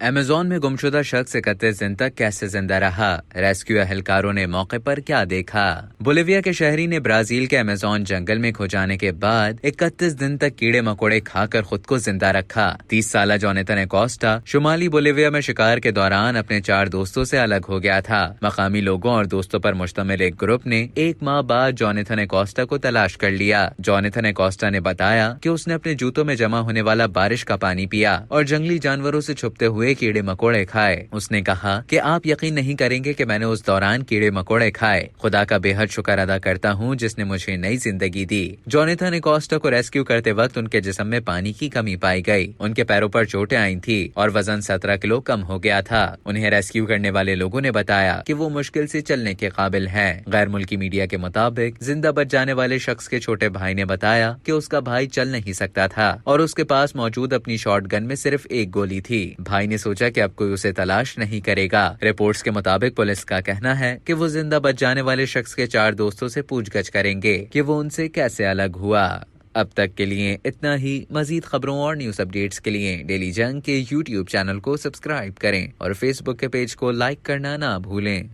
Amazon में गुमशुदा शख्स 31 दिन तक कैसे जिंदा रहा, रेस्क्यू एहलकारों ने मौके पर क्या देखा। बोलिविया के शहरी ने ब्राजील के अमेजोन जंगल में खो जाने के बाद 31 दिन तक कीड़े मकोड़े खाकर खुद को जिंदा रखा। 30 साल जोनेथन एकोस्टा शुमाली बोलिविया में शिकार के दौरान अपने 4 दोस्तों से अलग हो गया था। मकामी लोगों और दोस्तों पर मुश्तमिल एक ग्रुप ने 1 माह बाद जोनेथन एकोस्टा को तलाश कर लिया। जोनेथन एकोस्टा ने बताया कि उसने अपने जूतों में जमा होने वाला बारिश का पानी पिया और जंगली जानवरों से छुपते हुए कीड़े मकोड़े खाए। उसने कहा कि आप यकीन नहीं करेंगे कि मैंने उस दौरान कीड़े मकोड़े खाए। खुदा का बेहद शुक्र अदा करता हूँ जिसने मुझे नई जिंदगी दी। जोनेथन एकोस्टा को रेस्क्यू करते वक्त उनके जिस्म में पानी की कमी पाई गई। उनके पैरों पर चोटें आई थी और वजन 17 किलो कम हो गया था। उन्हें रेस्क्यू करने वाले लोगों ने बताया कि वो मुश्किल से चलने के काबिल हैं। गैर मुल्की मीडिया के मुताबिक जिंदा बच जाने वाले शख्स के छोटे भाई ने बताया कि उसका भाई चल नहीं सकता था और उसके पास मौजूद अपनी शॉटगन में सिर्फ एक गोली थी। भाई ने सोचा कि अब कोई उसे तलाश नहीं करेगा। रिपोर्ट्स के मुताबिक पुलिस का कहना है कि वो जिंदा बच जाने वाले शख्स के 4 दोस्तों से पूछगछ करेंगे कि वो उनसे कैसे अलग हुआ। अब तक के लिए इतना ही। मजीद खबरों और न्यूज अपडेट्स के लिए डेली जंग के YouTube चैनल को सब्सक्राइब करें और Facebook के पेज को लाइक करना ना भूलें।